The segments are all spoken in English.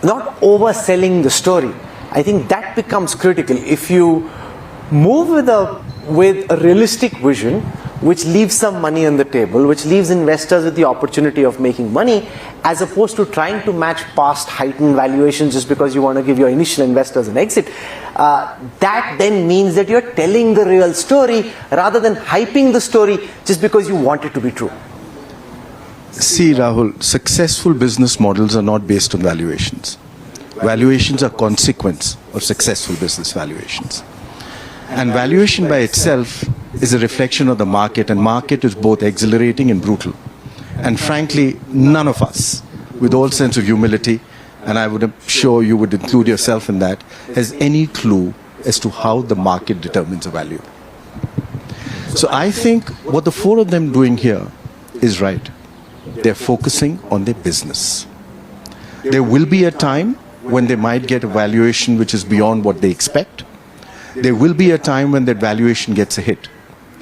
not overselling the story. I think that becomes critical. If you move with a realistic vision, which leaves some money on the table, which leaves investors with the opportunity of making money, as opposed to trying to match past heightened valuations just because you want to give your initial investors an exit, that then means that you're telling the real story rather than hyping the story just because you want it to be true. See, Rahul, successful business models are not based on valuations. Valuations are consequence of successful business valuations. And valuation by itself is a reflection of the market, and market is both exhilarating and brutal. And frankly, none of us, with all sense of humility, and I would sure you would include yourself in that, has any clue as to how the market determines a value. So I think what the four of them doing here is right. They're focusing on their business. There will be a time when they might get a valuation which is beyond what they expect. There will be a time when that valuation gets a hit.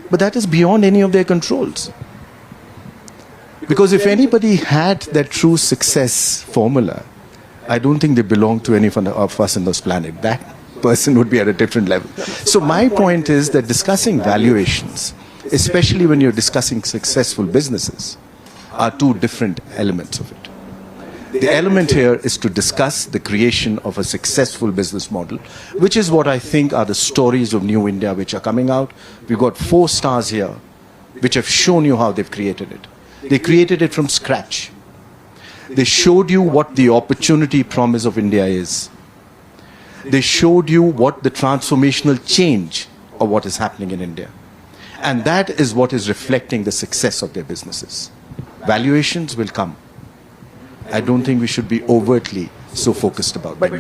But that is beyond any of their controls. Because if anybody had that true success formula, I don't think they belong to any of us on this planet. That person would be at a different level. So my point is that discussing valuations, especially when you're discussing successful businesses, are two different elements of it. The element here is to discuss the creation of a successful business model, which is what I think are the stories of New India which are coming out. We've got 4 stars here which have shown you how they've created it. They created it from scratch. They showed you what the opportunity promise of India is. They showed you what the transformational change of what is happening in India. And that is what is reflecting the success of their businesses. Valuations will come. I don't think we should be overtly so focused about that.